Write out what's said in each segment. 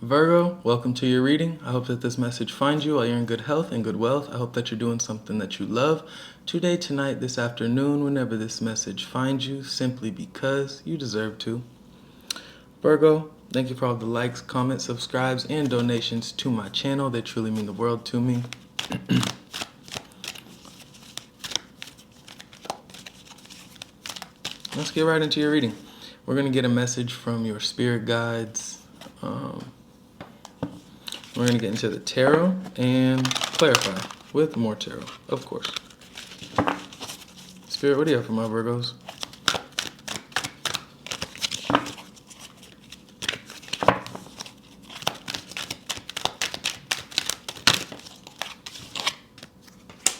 Virgo, welcome to your reading. I hope that this message finds you while you're in good health and good wealth. I hope that you're doing something that you love today, tonight, this afternoon, whenever this message finds you, simply because you deserve to. Virgo, thank you for all the likes, comments, subscribes, and donations to my channel. They truly mean the world to me. Let's get right into your reading. We're going to get a message from your spirit guides. We're going to get into the tarot and clarify with more tarot, of course. Spirit, what do you have for my Virgos?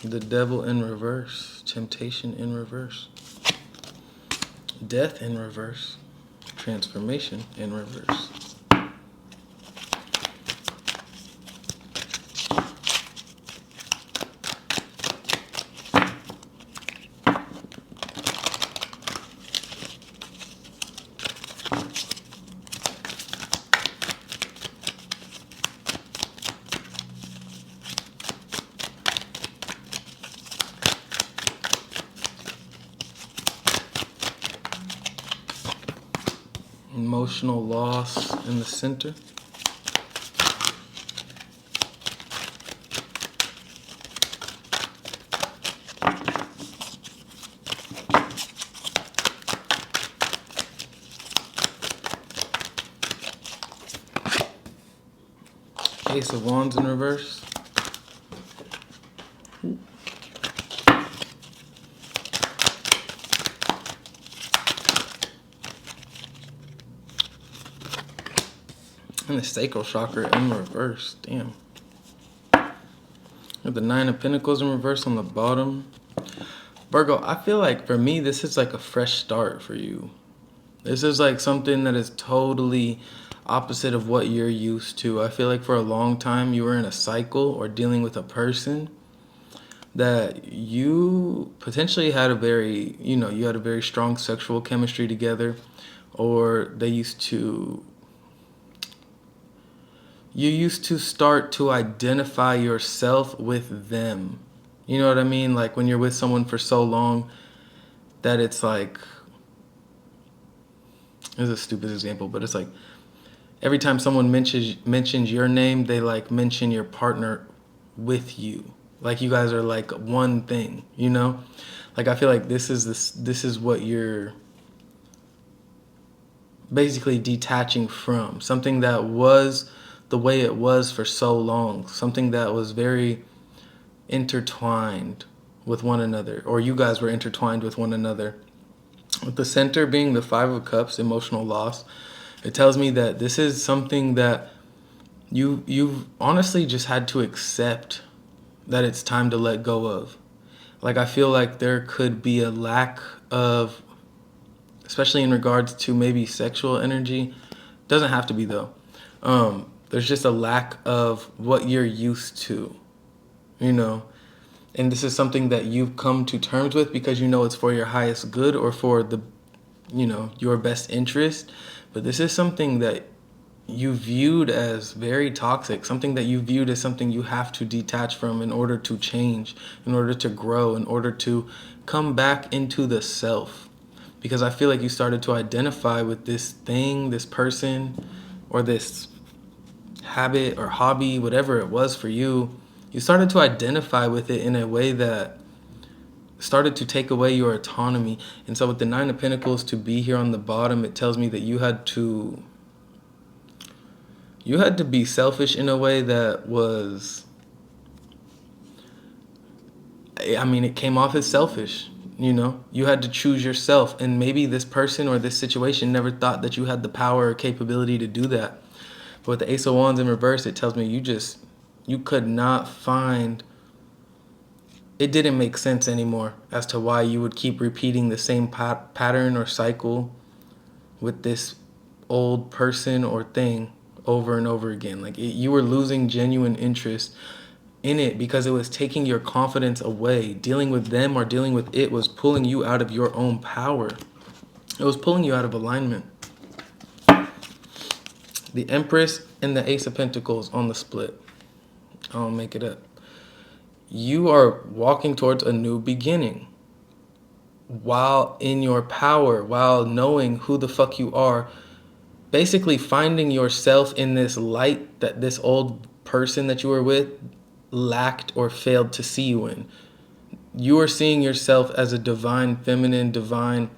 The Devil in reverse, Temptation in reverse, Death in reverse, Transformation in reverse. Emotional loss in the center. Ace of Wands in reverse. And the Sacral Chakra in reverse. Damn. With the Nine of Pentacles in reverse on the bottom. Virgo, I feel like for me, this is like a fresh start for you. This is like something that is totally opposite of what you're used to. I feel like for a long time you were in a cycle or dealing with a person that you potentially had a very, you had a very strong sexual chemistry together, or you used to start to identify yourself with them. You know what I mean? Like when you're with someone for so long that it's like, this is a stupid example, but it's like every time someone mentions your name, they like mention your partner with you. Like you guys are like one thing, you know? Like I feel like this is what you're basically detaching from. Something that was the way it was for so long. Something that was very intertwined with one another, or you guys were intertwined with one another. With the center being the Five of Cups, emotional loss, it tells me that this is something that you've honestly just had to accept that it's time to let go of. Like I feel like there could be a lack of, especially in regards to maybe sexual energy. Doesn't have to be though. There's just a lack of what you're used to, and this is something that you've come to terms with because you know it's for your highest good or for the, your best interest. But this is something that you viewed as very toxic, something that you viewed as something you have to detach from in order to change, in order to grow, in order to come back into the self. Because I feel like you started to identify with this thing, this person, or this habit or hobby, whatever it was for you. You started to identify with it in a way that started to take away your autonomy. And so with the Nine of Pentacles to be here on the bottom, it tells me that you had to be selfish in a way that was, it came off as selfish. You had to choose yourself, and maybe this person or this situation never thought that you had the power or capability to do that. But with the Ace of Wands in reverse, it tells me you could not find, it didn't make sense anymore as to why you would keep repeating the same pattern or cycle with this old person or thing over and over again. Like you were losing genuine interest in it because it was taking your confidence away. Dealing with them or dealing with it was pulling you out of your own power. It was pulling you out of alignment. The Empress and the Ace of Pentacles on the split. I don't make it up. You are walking towards a new beginning. While in your power, while knowing who the fuck you are, basically finding yourself in this light that this old person that you were with lacked or failed to see you in. You are seeing yourself as a divine feminine, divine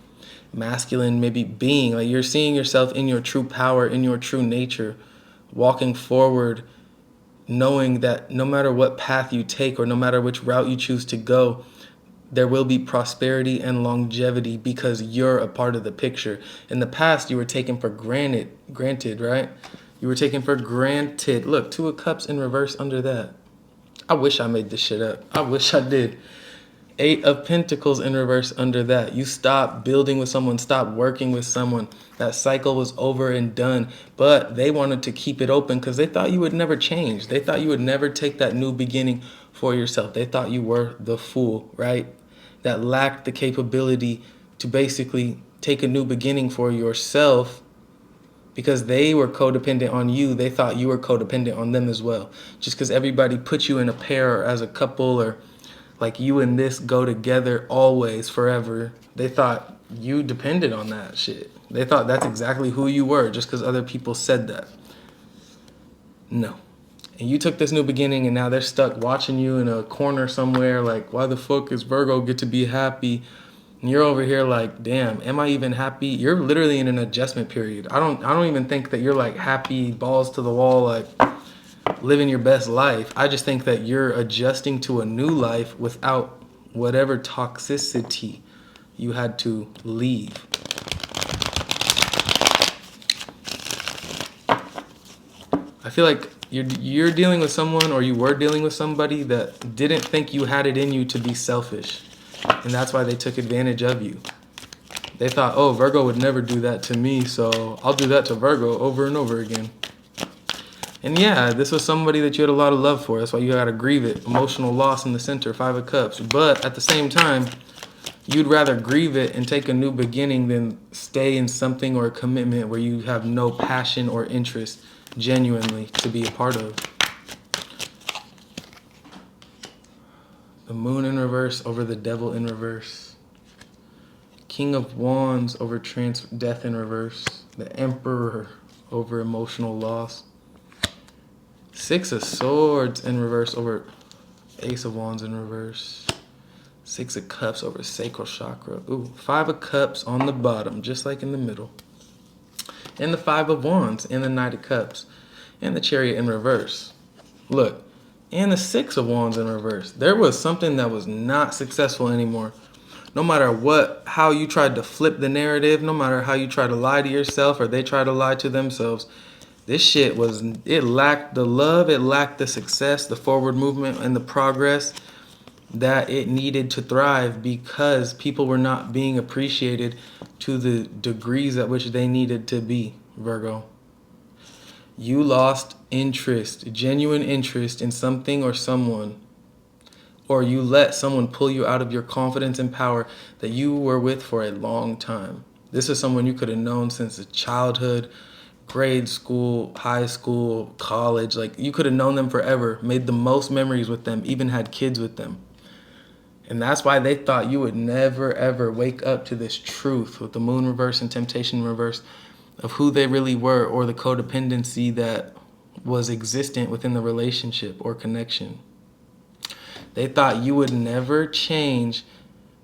masculine, maybe being. Like you're seeing yourself in your true power, in your true nature, walking forward, knowing that no matter what path you take or no matter which route you choose to go, there will be prosperity and longevity because you're a part of the picture. In the past, you were taken for granted, right? You were taken for granted. Look, 2 of Cups in reverse under that. I wish I made this shit up. I wish I did. 8 of Pentacles in reverse under that. You stopped building with someone, stopped working with someone. That cycle was over and done. But they wanted to keep it open because they thought you would never change. They thought you would never take that new beginning for yourself. They thought you were the fool, right? That lacked the capability to basically take a new beginning for yourself because they were codependent on you. They thought you were codependent on them as well. Just because everybody put you in a pair or as a couple or like you and this go together always, forever. They thought you depended on that shit. They thought that's exactly who you were just because other people said that. No. And you took this new beginning and now they're stuck watching you in a corner somewhere like, why the fuck is Virgo get to be happy? And you're over here like, damn, am I even happy? You're literally in an adjustment period. I don't even think that you're like happy, balls to the wall, like living your best life. I just think that you're adjusting to a new life without whatever toxicity you had to leave. I feel like you're dealing with someone, or you were dealing with somebody that didn't think you had it in you to be selfish. And that's why they took advantage of you. They thought, oh, Virgo would never do that to me, so I'll do that to Virgo over and over again. And yeah, this was somebody that you had a lot of love for. That's why you gotta grieve it. Emotional loss in the center, 5 of Cups. But at the same time, you'd rather grieve it and take a new beginning than stay in something or a commitment where you have no passion or interest genuinely to be a part of. The Moon in reverse over the Devil in reverse. King of Wands over death in reverse. The Emperor over emotional loss. 6 of Swords in reverse over Ace of Wands in reverse. 6 of Cups over sacral chakra. Ooh, 5 of Cups on the bottom, just like in the middle. And the 5 of Wands and the Knight of Cups. And the Chariot in reverse. Look, and the 6 of Wands in reverse. There was something that was not successful anymore. No matter how you tried to flip the narrative, no matter how you try to lie to yourself or they try to lie to themselves, this shit it lacked the love, it lacked the success, the forward movement, and the progress that it needed to thrive because people were not being appreciated to the degrees at which they needed to be, Virgo. You lost interest, genuine interest in something or someone, or you let someone pull you out of your confidence and power that you were with for a long time. This is someone you could have known since childhood, grade school, high school, college. Like you could have known them forever, made the most memories with them, even had kids with them. And that's why they thought you would never, ever wake up to this truth with the Moon reverse and Temptation reverse of who they really were or the codependency that was existent within the relationship or connection. They thought you would never change.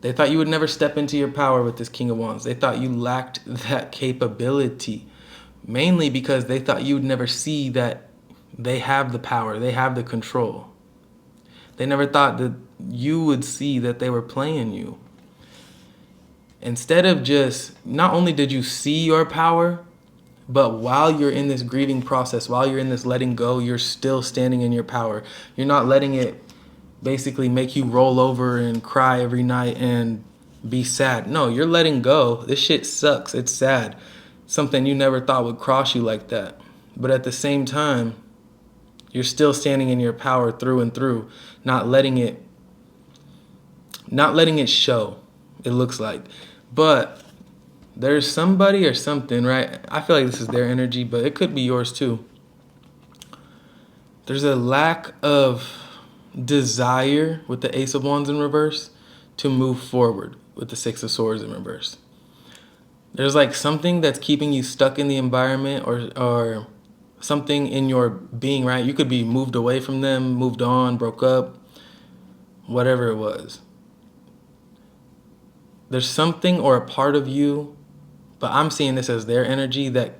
They thought you would never step into your power with this King of Wands. They thought you lacked that capability, mainly because they thought you would never see that they have the power, they have the control. They never thought that you would see that they were playing you. Instead of not only did you see your power, but while you're in this grieving process, while you're in this letting go, you're still standing in your power. You're not letting it basically make you roll over and cry every night and be sad. No, you're letting go. This shit sucks. It's sad. Something you never thought would cross you like that. But at the same time, you're still standing in your power through and through, not letting it show, it looks like. But There's somebody or something, right? I feel like this is their energy, but it could be yours too. There's a lack of desire with the Ace of Wands in reverse to move forward with the Six of Swords in reverse. There's like something that's keeping you stuck in the environment, or something in your being, right? You could be moved away from them, moved on, broke up, whatever it was. There's something or a part of you, but I'm seeing this as their energy, that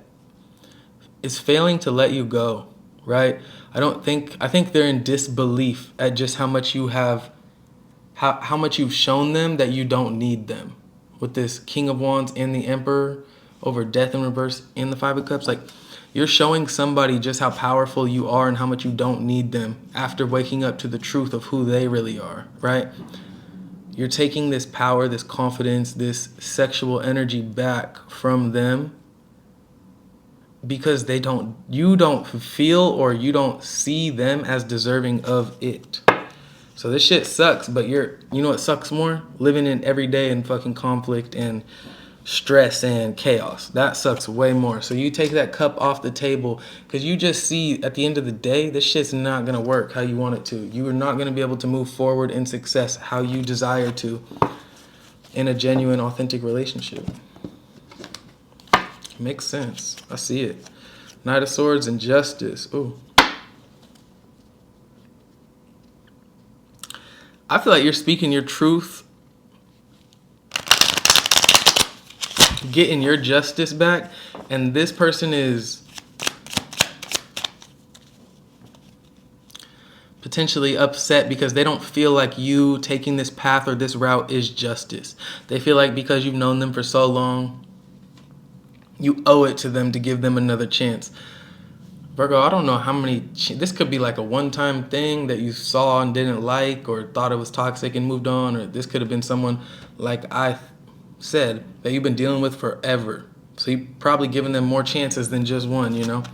is failing to let you go, right? I think they're in disbelief at just how much you have, how much you've shown them that you don't need them. With this King of Wands and the Emperor over Death in reverse and the Five of Cups, like, you're showing somebody just how powerful you are and how much you don't need them after waking up to the truth of who they really are, right? You're taking this power, this confidence, this sexual energy back from them because you don't feel, or you don't see them as deserving of it. So this shit sucks, but you know what sucks more? Living in every day in fucking conflict and stress and chaos. That sucks way more. So you take that cup off the table because you just see at the end of the day, this shit's not going to work how you want it to. You are not going to be able to move forward in success how you desire to in a genuine, authentic relationship. Makes sense. I see it. Knight of Swords and Justice. Ooh. I feel like you're speaking your truth, getting your justice back, and this person is potentially upset because they don't feel like you taking this path or this route is justice. They feel like because you've known them for so long, you owe it to them to give them another chance. Virgo, I don't know how many, this could be like a one-time thing that you saw and didn't like, or thought it was toxic and moved on, or this could have been someone, like I said, that you've been dealing with forever. So you've probably given them more chances than just one, you know?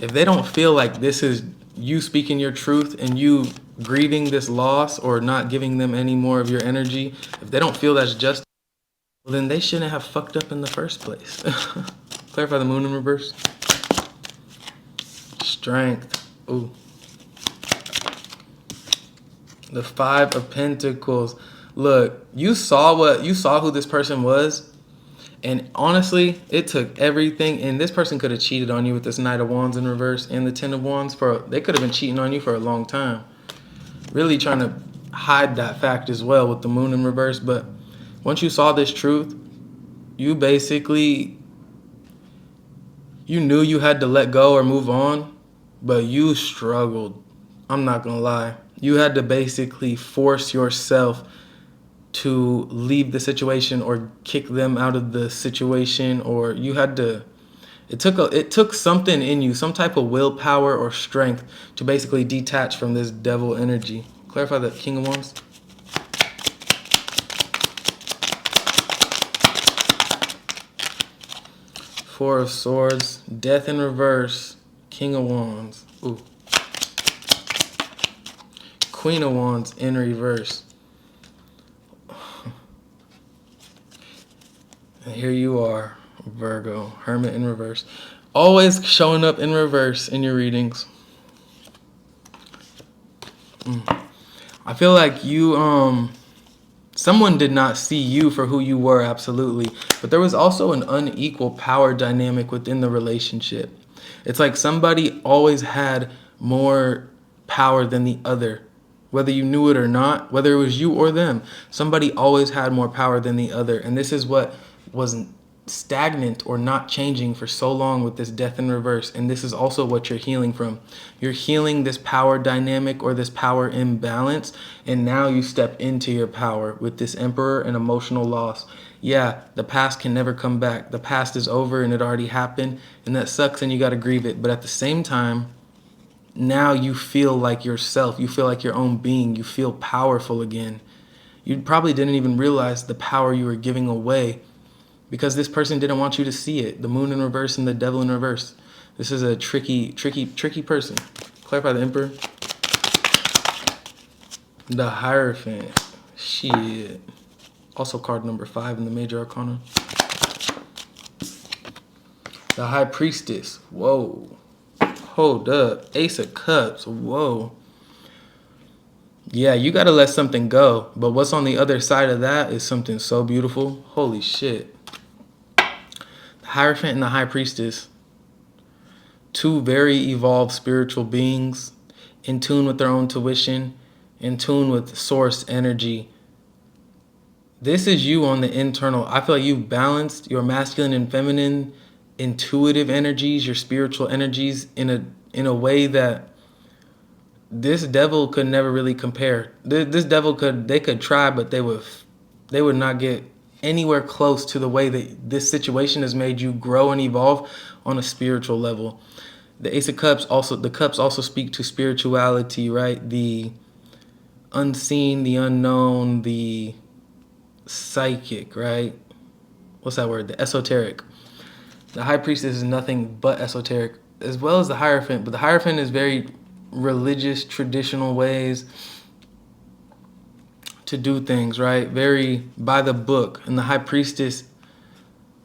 If they don't feel like this is you speaking your truth and you grieving this loss or not giving them any more of your energy, if they don't feel that's just, well, then they shouldn't have fucked up in the first place. Clarify the Moon in reverse. Strength. Ooh. The Five of Pentacles. Look, you saw who this person was, and honestly, it took everything. And this person could have cheated on you with this Knight of Wands in reverse and the Ten of Wands. They could have been cheating on you for a long time. Really trying to hide that fact as well with the Moon in reverse. But once you saw this truth, you basically, you knew you had to let go or move on, but you struggled. I'm not gonna lie. You had to basically force yourself to leave the situation or kick them out of the situation, or you had to, it took something in you, some type of willpower or strength to basically detach from this devil energy. Clarify the King of Wands. Four of Swords, Death in reverse, King of Wands. Ooh. Queen of Wands in reverse. And here you are, Virgo, Hermit in reverse. Always showing up in reverse in your readings. I feel like you, someone did not see you for who you were, absolutely. But there was also an unequal power dynamic within the relationship. It's like somebody always had more power than the other. Whether you knew it or not, whether it was you or them, somebody always had more power than the other. And this is what was stagnant or not changing for so long with this Death in reverse. And this is also what you're healing from. You're healing this power dynamic or this power imbalance. And now you step into your power with this Emperor and emotional loss. Yeah, the past can never come back. The past is over and it already happened. And that sucks and you got to grieve it. But at the same time, now you feel like yourself. You feel like your own being. You feel powerful again. You probably didn't even realize the power you were giving away because this person didn't want you to see it. The Moon in reverse and the Devil in reverse. This is a tricky person. Clarify the Emperor. The Hierophant. Shit. Also card number 5 in the Major Arcana. The High Priestess. Whoa. Hold up. Ace of Cups. Whoa. Yeah, you got to let something go. But what's on the other side of that is something so beautiful. Holy shit. The Hierophant and the High Priestess. Two very evolved spiritual beings in tune with their own tuition, in tune with source energy. This is you on the internal. I feel like you've balanced your masculine and feminine intuitive energies, your spiritual energies in a way that this devil could never really compare. This devil could try, but they would not get anywhere close to the way that this situation has made you grow and evolve on a spiritual level. The Ace of Cups the cups also speak to spirituality, right? The unseen, the unknown, the psychic, right? What's that word? The esoteric. The High Priestess is nothing but esoteric, as well as the Hierophant. But the Hierophant is very religious, traditional ways to do things, right? Very by the book. And the High Priestess,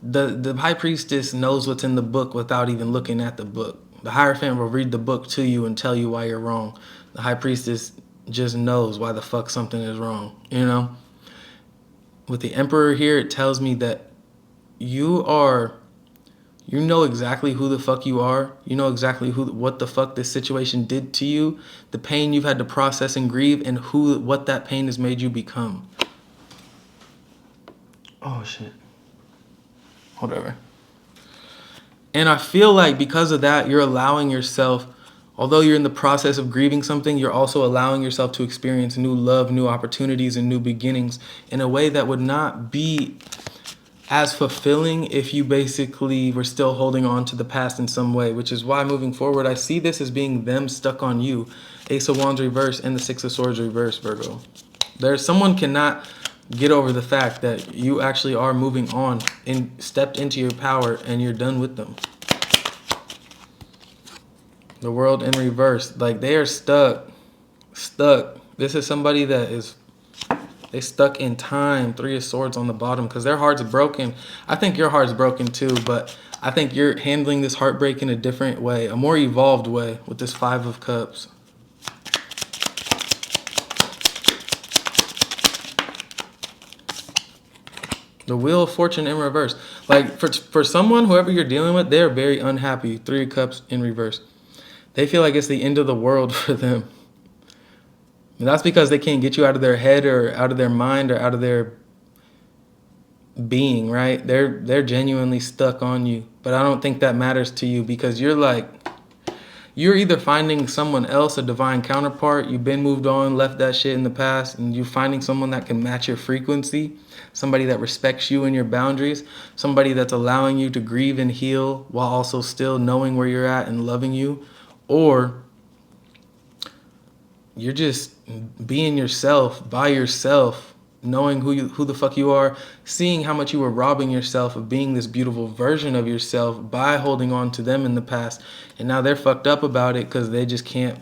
the High Priestess knows what's in the book without even looking at the book. The Hierophant will read the book to you and tell you why you're wrong. The High Priestess just knows why the fuck something is wrong, you know? With the Emperor here, it tells me that you know exactly who the fuck you are. You know exactly what the fuck this situation did to you, the pain you've had to process and grieve, and what that pain has made you become. Oh shit. Whatever. And I feel like because of that, you're allowing yourself, although you're in the process of grieving something, you're also allowing yourself to experience new love, new opportunities, and new beginnings in a way that would not be as fulfilling if you basically were still holding on to the past in some way, which is why moving forward, I see this as being them stuck on you. Ace of Wands reverse and the Six of Swords reverse, Virgo. Someone cannot get over the fact that you actually are moving on and stepped into your power and you're done with them. The World in reverse. Like they are stuck. This is somebody that is... They stuck in time. Three of Swords on the bottom because their heart's broken. I think your heart's broken too, but I think you're handling this heartbreak in a different way, a more evolved way with this Five of Cups. The Wheel of Fortune in reverse. Like for someone, whoever you're dealing with, they're very unhappy. Three of Cups in reverse. They feel like it's the end of the world for them. And that's because they can't get you out of their head or out of their mind or out of their being, right? They're genuinely stuck on you. But I don't think that matters to you because you're either finding someone else, a divine counterpart, you've been moved on, left that shit in the past, and you're finding someone that can match your frequency, somebody that respects you and your boundaries, somebody that's allowing you to grieve and heal while also still knowing where you're at and loving you, or you're just being yourself, by yourself, knowing who the fuck you are, seeing how much you were robbing yourself of being this beautiful version of yourself by holding on to them in the past. And now they're fucked up about it because they just can't.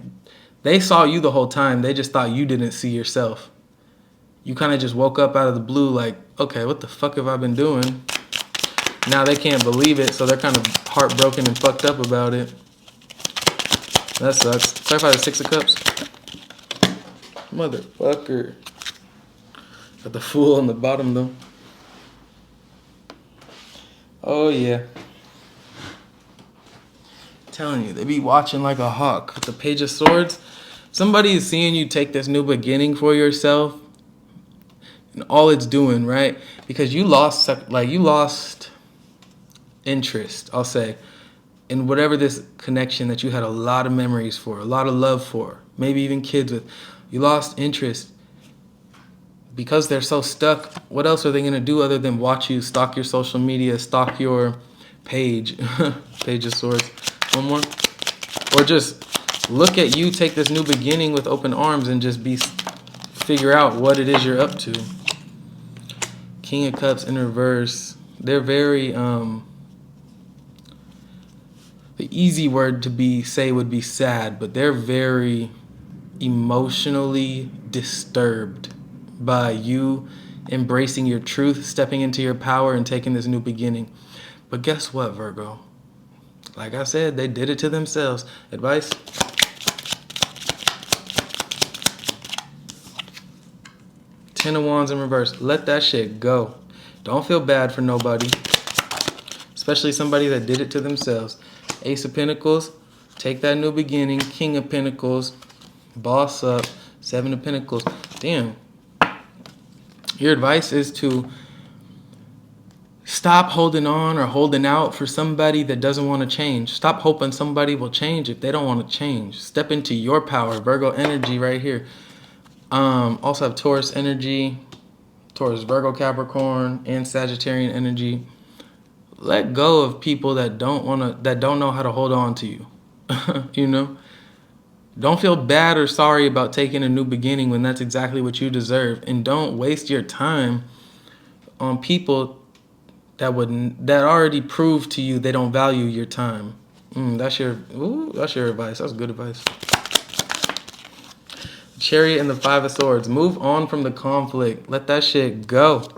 They saw you the whole time. They just thought you didn't see yourself. You kind of just woke up out of the blue like, okay, what the fuck have I been doing? Now they can't believe it, so they're kind of heartbroken and fucked up about it. That sucks. Clarify the Six of Cups. Motherfucker. Got the Fool on the bottom though. Oh yeah. I'm telling you, they be watching like a hawk. With the Page of Swords, somebody is seeing you take this new beginning for yourself. And all it's doing, right? Because you lost interest, I'll say, in whatever this connection that you had a lot of memories for, a lot of love for, maybe even kids with. You lost interest. Because they're so stuck, what else are they going to do other than watch you, stalk your social media, stalk your page, Page of Swords, one more, or just look at you take this new beginning with open arms and just figure out what it is you're up to. King of Cups in reverse. They're very, the easy word to say would be sad, but they're very emotionally disturbed by you embracing your truth, stepping into your power, and taking this new beginning. But guess what, Virgo? Like I said, they did it to themselves. Advice? Ten of Wands in reverse. Let that shit go. Don't feel bad for nobody, especially somebody that did it to themselves. Ace of Pentacles. Take that new beginning. King of Pentacles. Boss up. Seven of Pentacles. Damn. Your advice is to stop holding on or holding out for somebody that doesn't want to change. Stop hoping somebody will change if they don't want to change. Step into your power. Virgo energy right here. Also have Taurus energy, Taurus, Virgo, Capricorn, and Sagittarian energy. Let go of people that don't know how to hold on to you. You know? Don't feel bad or sorry about taking a new beginning when that's exactly what you deserve. And don't waste your time on people that already proved to you they don't value your time. That's your advice. That's good advice. Chariot and the Five of Swords. Move on from the conflict. Let that shit go.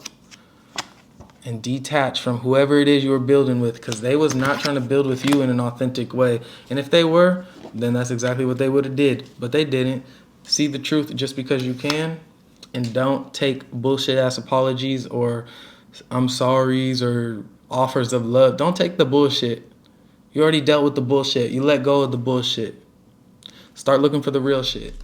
And detach from whoever it is you were building with, because they was not trying to build with you in an authentic way. And if they were, then that's exactly what they would have did. But they didn't. See the truth just because you can, and don't take bullshit ass apologies or I'm sorries or offers of love. Don't take the bullshit. You already dealt with the bullshit. You let go of the bullshit. Start looking for the real shit.